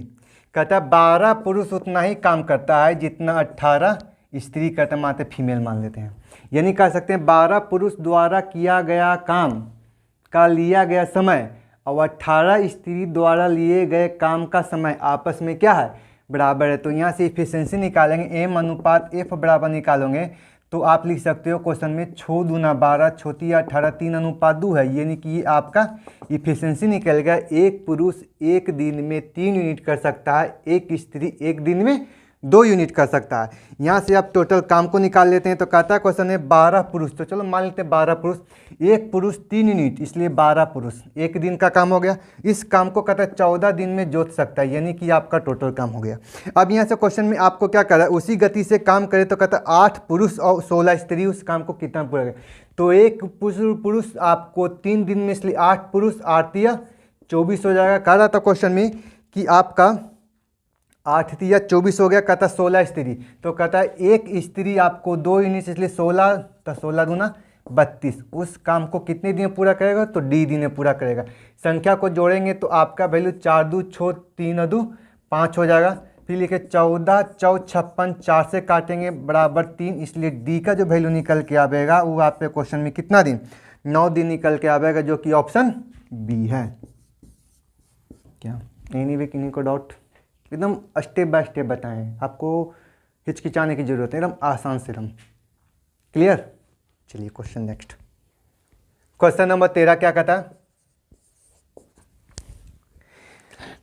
कहता है 12 पुरुष उतना ही काम करता है जितना 18 स्त्री करता, मात्र फीमेल मान लेते हैं। यानी कह सकते हैं 12 पुरुष द्वारा किया गया काम का लिया गया समय और 18 स्त्री द्वारा लिए गए काम का समय आपस में क्या है बराबर है। तो यहाँ से इफिशिएंसी निकालेंगे, एम अनुपात एफ बराबर निकालोगे तो आप लिख सकते हो क्वेश्चन में 6 दूना 12 छोटी 18 3 अनुपात 2 है, यानी कि ये आपका इफिशिएंसी निकल गया। एक पुरुष एक दिन में 3 यूनिट कर सकता है, एक स्त्री एक दिन में 2 यूनिट कर सकता है। यहाँ से आप टोटल काम को निकाल लेते हैं तो कहता है क्वेश्चन है 12 पुरुष, तो चलो मान लेते हैं 12 पुरुष, एक पुरुष 3 यूनिट, इसलिए 12 पुरुष एक दिन का काम हो गया। इस काम को कहता है 14 दिन में जोत सकता है, यानी कि आपका टोटल काम हो गया। अब यहाँ से क्वेश्चन में आपको क्या कर रहा है, उसी गति से काम करे तो कहता है 8 पुरुष और 16 स्त्री उस काम को कितना पूरा करे। तो एक पुरुष आपको 3 दिन में, इसलिए 8 पुरुष 8 या 24 हो जाएगा। कह रहा था क्वेश्चन में कि आपका 8 या 24 हो गया, कहता 16 स्त्री, तो कहता है एक स्त्री आपको 2 यूनिट, इसलिए 16, तो 16 दूना 32, उस काम को कितने दिन में पूरा करेगा, तो डी दिन में पूरा करेगा। संख्या को जोड़ेंगे तो आपका वैल्यू 4 2 6 3 2 5 हो जाएगा। फिर लिखे 14 4 56, 4 से काटेंगे बराबर 3, इसलिए डी का जो वैल्यू निकल के आएगा वो आपके क्वेश्चन में कितना दिन, 9 दिन निकल के आएगा, जो कि ऑप्शन बी है। क्या एनीवे किन्हीं को डाउट? एकदम स्टेप बाय स्टेप बताएं, आपको हिचकिचाने की जरूरत है, एकदम आसान से हम क्लियर। चलिए क्वेश्चन नेक्स्ट, क्वेश्चन नंबर 13 क्या कहता है,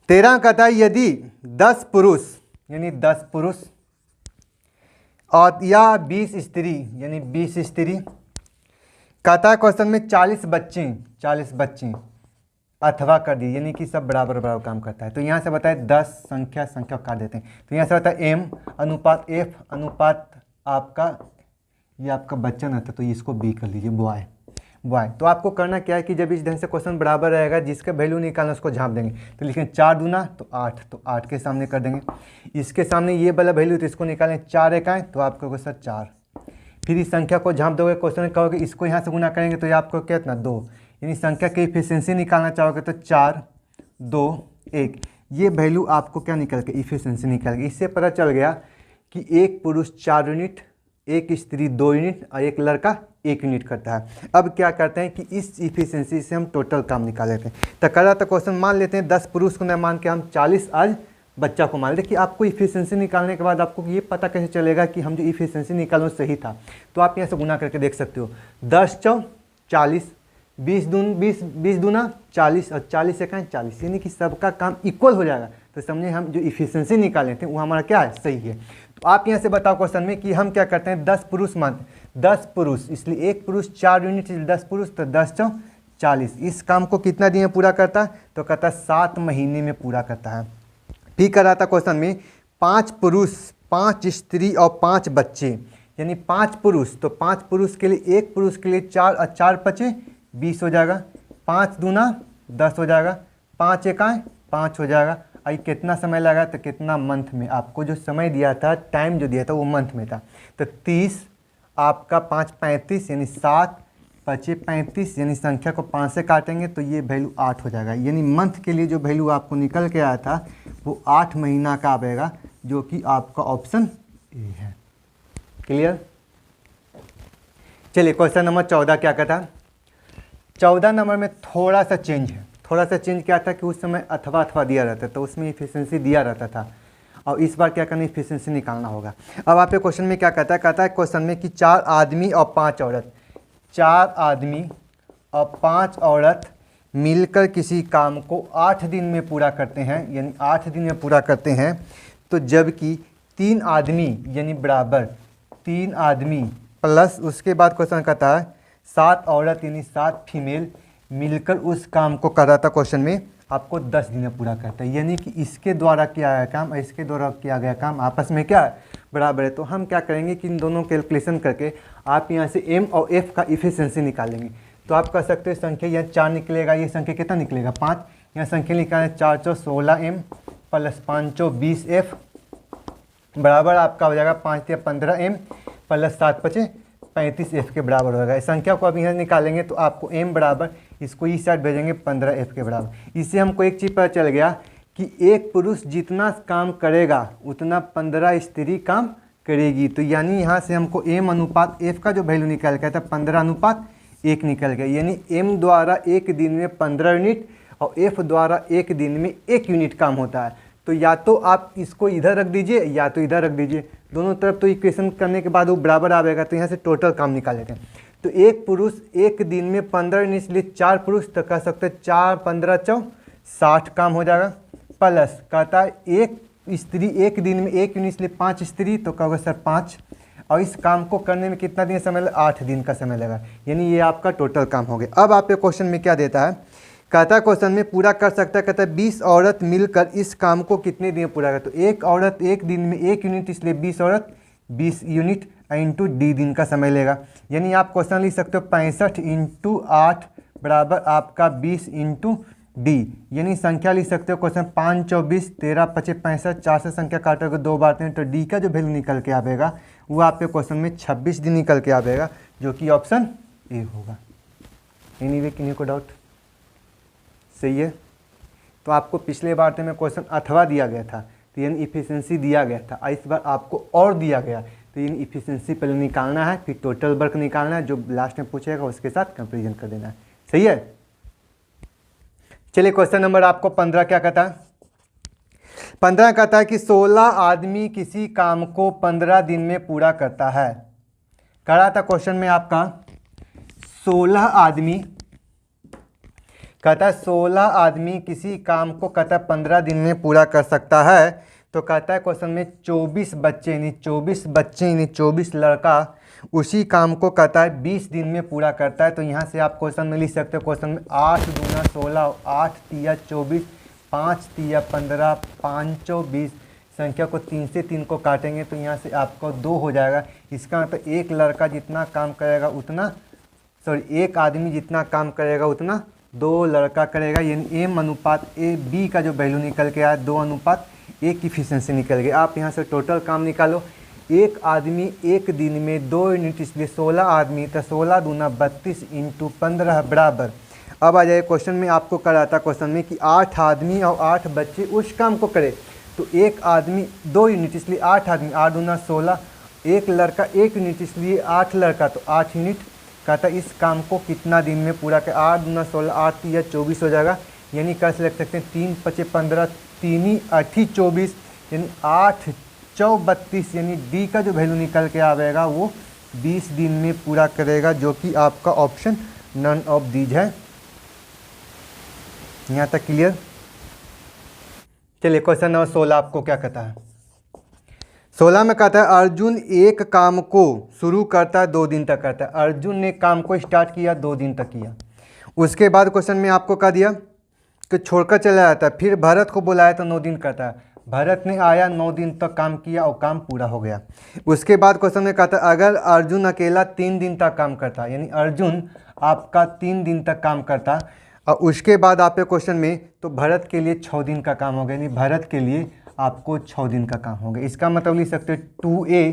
13 कहता है यदि 10 पुरुष यानी 10 पुरुष और या 20 स्त्री यानी 20 स्त्री, कहता है क्वेश्चन में 40 बच्चे अथवा कर दिए, यानी कि सब बराबर बराबर काम करता है। तो यहाँ से बताए 10 संख्या काट देते हैं, तो यहाँ से बताए m अनुपात f अनुपात आपका, ये आपका बच्चा ना था तो इसको b कर लीजिए, बॉय। तो आपको करना क्या है कि जब इस ढंग से क्वेश्चन बराबर रहेगा, जिसका वैल्यू निकालना उसको झाँप देंगे। तो लिखें 4 दूना तो 8, तो 8 के सामने कर देंगे, इसके सामने ये वाला वैल्यू तो इसको निकालें, 4 एकाएँ तो आपको कहोगे सर 4, फिर इस संख्या को झाँप दोगे, क्वेश्चन में कहोगे इसको यहाँ से गुना करेंगे तो ये आपको कितना 2, यानी संख्या की इफिशिएंसी निकालना चाहोगे तो 4 2 1, ये वैल्यू आपको क्या निकल के इफिशिएंसी निकल गई। इससे पता चल गया कि एक पुरुष 4 यूनिट, एक स्त्री 2 यूनिट और एक लड़का 1 यूनिट करता है। अब क्या करते हैं कि इस इफिशिएंसी से हम टोटल काम निकाल लेते हैं। तो कर रहा था क्वेश्चन, मान लेते हैं 10 पुरुष को न मान के हम 40 आज बच्चा को मान लेते। कि आपको इफिशिएंसी निकालने के बाद आपको ये पता कैसे चलेगा कि हम जो इफिशिएंसी निकालें सही था, तो आप यहाँ से गुना करके देख सकते हो। 10 4 40, 20 दूना 40 और 40 एकाएँ 40, यानी कि सबका काम इक्वल हो जाएगा। तो समझे हम जो इफिशिएंसी निकाले थे वो हमारा क्या है, सही है। तो आप यहाँ से बताओ क्वेश्चन में कि हम क्या करते हैं, 10 पुरुष मानते, 10 पुरुष, इसलिए एक पुरुष 4 यूनिट, 10 पुरुष तो 10 4 40, इस काम को कितना दिन में पूरा करता है, तो कहता है 7 महीने में पूरा करता है। फिर कर रहा था क्वेश्चन में 5 पुरुष 5 स्त्री और 5 बच्चे, यानी 5 पुरुष, तो 5 पुरुष के लिए, एक पुरुष के लिए 4 और 4 5 20 हो जाएगा, 5 दूना 10 हो जाएगा, 5 एकाएँ 5 हो जाएगा। और कितना समय लगा, तो कितना मंथ में, आपको जो समय दिया था, टाइम जो दिया था वो मंथ में था। तो 30 आपका 5 35, यानी 7 5 35, यानी संख्या को 5 से काटेंगे तो ये वैल्यू 8 हो जाएगा। यानी मंथ के लिए जो वैल्यू आपको निकल के आया था वो 8 महीना का आएगा, जो कि आपका ऑप्शन ए है। क्लियर। चलिए क्वेश्चन नंबर 14 क्या कहता है, 14 नंबर में थोड़ा सा चेंज है। थोड़ा सा चेंज क्या था कि उस समय अथवा दिया रहता था, तो उसमें इफिशिएंसी दिया रहता था, और इस बार क्या करना, इफिशिएंसी निकालना होगा। अब आप क्वेश्चन में क्या कहता है क्वेश्चन में कि 4 आदमी और 5 औरत, 4 आदमी और 5 औरत मिलकर किसी काम को 8 दिन में पूरा करते हैं, यानी 8 दिन में पूरा करते हैं। तो जबकि 3 आदमी यानी बराबर 3 आदमी प्लस उसके बाद क्वेश्चन कहता है 7 औरत यानी 7 फीमेल मिलकर उस काम को कर रहा था क्वेश्चन में आपको 10 दिन में पूरा करता है। यानी कि इसके द्वारा किया गया काम और इसके द्वारा किया गया काम आपस में क्या है, बराबर है। तो हम क्या करेंगे कि इन दोनों कैलकुलेशन करके आप यहाँ से m और f का इफिशिएंसी निकालेंगे। तो आप कह सकते हैं संख्या यहाँ 4 निकलेगा, ये संख्या कितना निकलेगा 5, यहाँ संख्या निकालें 4 4 16 m प्लस 5 4 20 f बराबर आपका हो जाएगा 5 3 15 m प्लस 7 5 35 f के बराबर होगा। इस संख्या को अब यहाँ निकालेंगे तो आपको m बराबर, इसको इस साइड भेजेंगे 15 f के बराबर। इससे हमको एक चीज़ पता चल गया कि एक पुरुष जितना काम करेगा उतना 15 स्त्री काम करेगी। तो यानी यहाँ से हमको m अनुपात f का जो वैल्यू निकल गया था 15 अनुपात 1 निकल गया। यानी m द्वारा एक दिन में 15 यूनिट और f द्वारा एक दिन में 1 यूनिट काम होता है। तो या तो आप इसको इधर रख दीजिए या तो इधर रख दीजिए, दोनों तरफ तो इक्वेशन करने के बाद वो बराबर आएगा। तो यहाँ से टोटल काम निकाल लेते हैं। तो एक पुरुष एक दिन में 15 यूनिट, इसलिए 4 पुरुष तो कह सकते हैं 4 15 4 60 काम हो जाएगा। प्लस कहता है एक स्त्री एक दिन में 1 यूनिट इसलिए 5 स्त्री, तो क्या होगा सर 5। और इस काम को करने में कितना दिन समय लगा, 8 दिन का समय लगा, यानी ये आपका टोटल काम हो गया। अब आपके क्वेश्चन में क्या देता है, कहता है क्वेश्चन में पूरा कर सकता है, कहता है 20 औरत मिलकर इस काम को कितने दिन में पूरा कर, तो एक औरत एक दिन में 1 यूनिट इसलिए 20 औरत 20 यूनिट इंटू डी दिन का समय लेगा। यानी आप क्वेश्चन लिख सकते हो 65 इंटू 8 बराबर आपका 20 इंटू डी, यानी संख्या लिख सकते हो क्वेश्चन 5 24 13 25 65, 4 से संख्या काटोगे 2 बार हैं तो डी का जो वैल्यू निकल के आएगा वो आपके क्वेश्चन में 26 दिन निकल के आएगा, जो कि ऑप्शन ए होगा। एनीवे किन्हीं को डाउट, सही है। तो आपको पिछले बार में क्वेश्चन अथवा दिया गया था, तो यानी इफिशिएंसी दिया गया था, इस बार आपको और दिया गया, तो यानी इफिशिएंसी पहले निकालना है, फिर टोटल वर्क निकालना है, जो लास्ट में पूछेगा उसके साथ कंपेरिजन कर देना है, सही है। चलिए क्वेश्चन नंबर आपको 15 क्या कहता है, 15 कहता है कि 16 आदमी किसी काम को 15 दिन में पूरा करता है। करा था क्वेश्चन में आपका 16 आदमी, कहता है 16 आदमी किसी काम को कहता है 15 दिन में पूरा कर सकता है। तो कहता है क्वेश्चन में 24 बच्चे यानी 24 लड़का उसी काम को कहता है 20 दिन में पूरा करता है। तो यहाँ से आप क्वेश्चन में लिख सकते हो, क्वेश्चन में 8 दूना 16, 8 तिया 24, 5 तिया 15, 5 20, संख्या को 3 से 3 को काटेंगे तो यहाँ से आपको 2 हो जाएगा। इसका मतलब एक लड़का जितना काम करेगा उतना, एक आदमी जितना काम करेगा उतना 2 लड़का करेगा, यानी एम अनुपात ए बी का जो वैल्यू निकल के आया 2 अनुपात 1 की इफिशिएंसी निकल गई। आप यहाँ से टोटल काम निकालो, एक आदमी एक दिन में 2 यूनिट इसलिए 16 आदमी, तो 16 दूना 32 इंटू 15 बराबर। अब आ जाए क्वेश्चन में आपको करा था क्वेश्चन में कि 8 आदमी और 8 बच्चे उस काम को करे, तो एक आदमी 2 यूनिट इसलिए 8 आदमी, 8 दूना 16, एक लड़का 1 यूनिट इसलिए 8 लड़का तो 8 यूनिट। कहता इस काम को कितना दिन में पूरा कर, 8 दूना 16, 8 या 24 हो जाएगा, यानी कैसे लिख सकते हैं 3 5 15, 3 8 24, यानी 8 4 32, यानी डी का जो वैल्यू निकल के आएगा वो 20 दिन में पूरा करेगा, जो कि आपका ऑप्शन नन ऑफ दीज है। यहाँ तक क्लियर। चलिए क्वेश्चन नंबर 16 आपको क्या कहता है, 16 में कहता है अर्जुन एक काम को शुरू करता है 2 दिन तक करता है। अर्जुन ने काम को स्टार्ट किया 2 दिन तक किया, उसके बाद क्वेश्चन में आपको कह दिया कि छोड़कर चला जाता है, फिर भरत को बुलाया तो 9 दिन करता है। भरत ने आया 9 दिन तक काम किया और काम पूरा हो गया। उसके बाद क्वेश्चन में कहता है अगर अर्जुन अकेला 3 दिन तक काम करता, यानी अर्जुन आपका 3 दिन तक काम करता, और उसके बाद आपके क्वेश्चन में तो भरत के लिए 6 दिन का काम हो गया, यानी भरत के लिए आपको 6 दिन का काम हो गया। इसका मतलब लिख सकते हैं 2a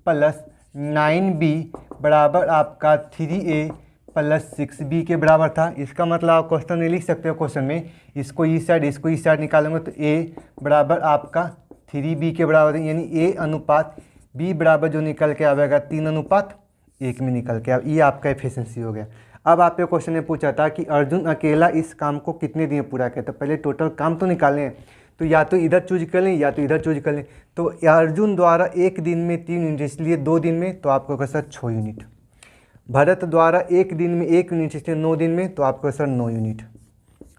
प्लस 9b बराबर आपका 3a प्लस 6b के बराबर था। इसका मतलब आप क्वेश्चन में लिख सकते हो, क्वेश्चन में इसको इस साइड निकालेंगे तो a बराबर आपका 3b के बराबर, यानी a अनुपात b बराबर जो निकल के आएगा 3 अनुपात 1 में निकल के ये आपका एफिशिएंसी हो गया। अब आपके क्वेश्चन ने पूछा था कि अर्जुन अकेला इस काम को कितने दिन में पूरा किया, तो पहले टोटल काम तो निकालें, तो या तो इधर चूज कर लें या तो इधर चूज कर लें। तो अर्जुन द्वारा 1 दिन में 3 यूनिट इसलिए 2 दिन में तो आपको सर 6 यूनिट। भरत द्वारा 1 दिन में 1 यूनिट इसलिए 9 दिन में तो आपको सर 9 यूनिट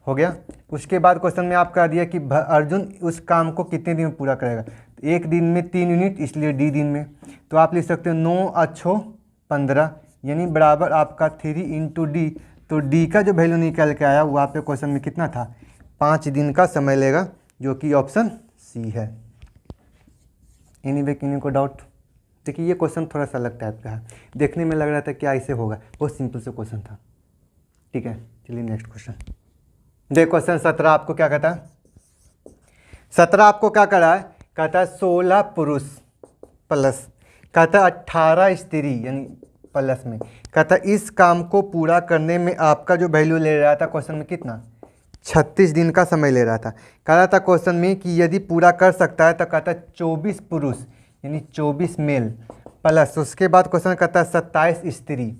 हो गया। उसके बाद क्वेश्चन में आप कह दिया कि अर्जुन उस काम को कितने दिन में पूरा करेगा, तो 1 दिन में 3 यूनिट इसलिए डी दिन में, तो आप लिख सकते हो 9 अच्छो 15, यानी बराबर आपका 3 इंटू डी। तो डी का जो वैल्यू निकल के आया वो आपके क्वेश्चन में कितना था, 5 दिन का समय लेगा, जो कि ऑप्शन सी है। एनीवे किन्हीं को डाउट। देखिए ये क्वेश्चन थोड़ा सा अलग टाइप का है, देखने में लग रहा था क्या ऐसे होगा, बहुत सिंपल से क्वेश्चन था। ठीक है, चलिए नेक्स्ट क्वेश्चन देखो। क्वेश्चन 17 आपको क्या कहता है, 17 आपको क्या करा है, कहता है 16 पुरुष प्लस कहता है 18 स्त्री, यानी प्लस में कहता है इस काम को पूरा करने में आपका जो वैल्यू ले रहा था क्वेश्चन में कितना, 36 दिन का समय ले रहा था। कह रहा था क्वेश्चन में कि यदि पूरा कर सकता है तो कहता है 24 पुरुष यानी 24 मेल प्लस उसके बाद क्वेश्चन कहता है 27 स्त्री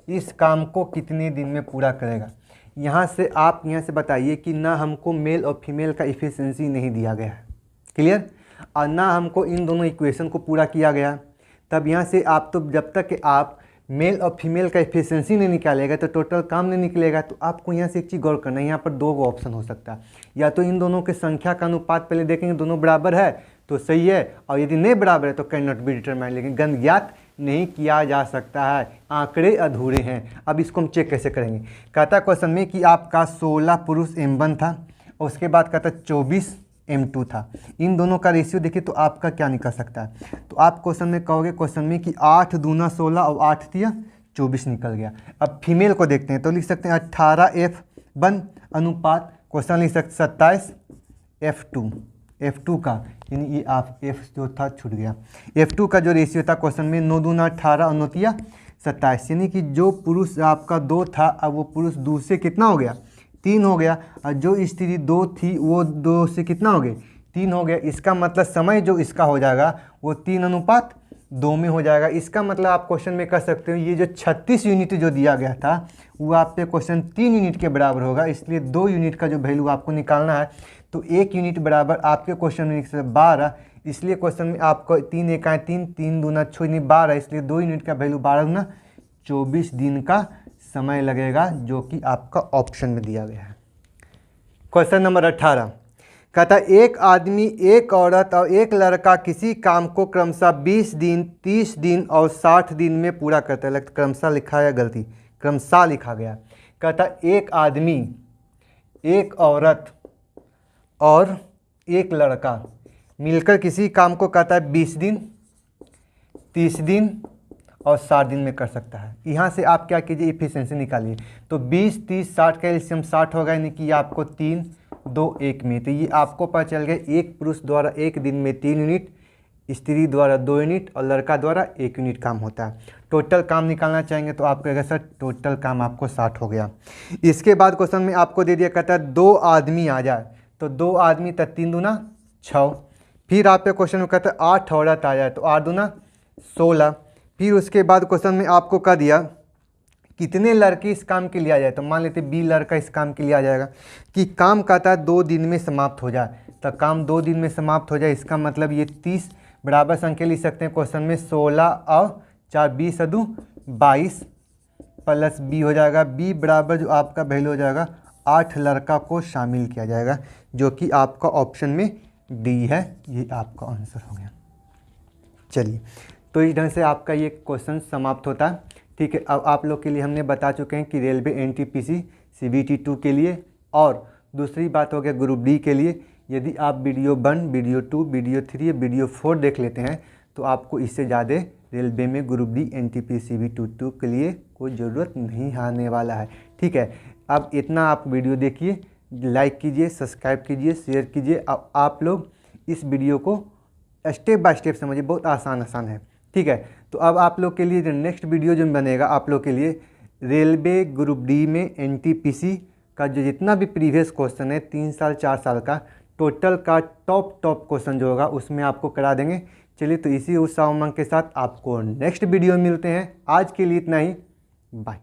इस काम को कितने दिन में पूरा करेगा। यहाँ से आप यहाँ से बताइए कि ना हमको मेल और फीमेल का इफिशिएंसी नहीं दिया गया है, क्लियर, और ना हमको इन दोनों इक्वेशन को पूरा किया गया। तब यहाँ से आप तो जब तक आप मेल और फीमेल का इफिशिएंसी नहीं निकालेगा तो टोटल काम नहीं निकलेगा। तो आपको यहाँ से एक चीज़ गौर करना है, यहाँ पर 2 ऑप्शन हो सकता है, या तो इन दोनों के संख्या का अनुपात पहले देखेंगे दोनों बराबर है तो सही है, और यदि नहीं बराबर है तो कैन नॉट बी डिटरमाइंड, लेकिन गण ज्ञात नहीं किया जा सकता है, आंकड़े अधूरे हैं। अब इसको हम चेक कैसे करेंगे। कहता क्वेश्चन में कि आपका 16 पुरुष M1 था और उसके बाद कहता 24 M2 था। इन दोनों का रेशियो देखिए तो आपका क्या निकल सकता है। तो आप क्वेश्चन में कहोगे क्वेश्चन में कि 8 दूना 16 और 8 तिया 24 निकल गया। अब फीमेल को देखते हैं तो लिख सकते हैं 18F1 अनुपात क्वेश्चन लिख सकते 27F2, F2 का यानी ये आप F जो था छूट गया। F2 का जो रेशियो था क्वेश्चन में 9 दूना 18 और 9 तिया 27, यानी कि जो पुरुष आपका 2 था अब वो पुरुष 2 से कितना हो गया 3 हो गया, और जो स्त्री 2 थी वो 2 से कितना हो गए 3 हो गया। इसका मतलब समय जो इसका हो जाएगा वो 3:2 में हो जाएगा। इसका मतलब आप क्वेश्चन में कर सकते हो ये जो 36 यूनिट जो दिया गया था वो आप पे क्वेश्चन 3 यूनिट के बराबर होगा, इसलिए 2 यूनिट का जो वैल्यू आपको निकालना है तो 1 यूनिट बराबर आपके क्वेश्चन में 12, इसलिए क्वेश्चन में आपको 3 एकाएँ 3, 3 दूना 6 यानी 12, इसलिए 2 यूनिट का वैल्यू 12 दूना 24 दिन का समय लगेगा, जो कि आपका ऑप्शन में दिया गया है। क्वेश्चन नंबर 18 कहता एक आदमी, एक औरत और एक लड़का किसी काम को क्रमशः 20 दिन, 30 दिन और 60 दिन में पूरा करता है। लगता क्रमशः लिखा है, गलती क्रमशः लिखा गया। कहता एक आदमी, एक औरत और एक लड़का मिलकर किसी काम को कहता है 20 दिन, 30 दिन और 60 दिन में कर सकता है। यहाँ से आप क्या कीजिए इफिशिएंसी निकालिए। तो 20, 30, 60 का एलसीएम 60 होगा, यानी कि आपको 3, 2, 1 में। तो ये आपको पता चल गया एक पुरुष द्वारा एक दिन में 3 यूनिट, स्त्री द्वारा 2 यूनिट और लड़का द्वारा 1 यूनिट काम होता है। टोटल काम निकालना चाहेंगे तो आपको अगर सर टोटल काम आपको 60 हो गया। इसके बाद क्वेश्चन में आपको दे दिया कहता है 2 आदमी आ जाए, तो 2 आदमी तो 3 दूना 6। फिर आप पे क्वेश्चन में कहता है 8 औरत आ जाए, तो 8 दूना 16। फिर उसके बाद क्वेश्चन में आपको कह दिया कितने लड़के इस काम के लिए आ जाए, तो मान लेते 20 लड़का इस काम के लिए आ जाएगा। कि काम कहता है 2 दिन में समाप्त हो जाए, तो काम 2 दिन में समाप्त हो जाए, इसका मतलब ये 30 बराबर संख्या लिख सकते हैं क्वेश्चन में 16 और 4 20 अदू 22 प्लस बी हो जाएगा। बी बराबर जो आपका वैल्यू हो जाएगा 8 लड़का को शामिल किया जाएगा, जो कि आपका ऑप्शन में डी है। ये आपका आंसर हो गया। चलिए, तो इस ढंग से आपका ये क्वेश्चन समाप्त होता है। ठीक है, अब आप लोग के लिए हमने बता चुके हैं कि रेलवे एनटीपीसी सीबीटी 2 के लिए, और दूसरी बात हो गया ग्रुप डी के लिए। यदि आप वीडियो 1, वीडियो 2, वीडियो 3 या वीडियो 4 देख लेते हैं तो आपको इससे ज़्यादा रेलवे में ग्रुप डी एनटीपीसी सीबीटी 2 के लिए कोई ज़रूरत नहीं आने वाला है। ठीक है, अब इतना आप वीडियो देखिए, लाइक कीजिए, सब्सक्राइब कीजिए, शेयर कीजिए। अब आप लोग इस वीडियो को स्टेप बाय स्टेप समझिए, बहुत आसान है। ठीक है, तो अब आप लोग के लिए जो नेक्स्ट वीडियो जो बनेगा आप लोग के लिए रेलवे ग्रुप डी में एनटीपीसी का जो जितना भी प्रीवियस क्वेश्चन है 3 साल 4 साल का टोटल का टॉप क्वेश्चन जो होगा उसमें आपको करा देंगे। चलिए, तो इसी उत्साह उमंग के साथ आपको नेक्स्ट वीडियो में मिलते हैं। आज के लिए इतना ही, बाय।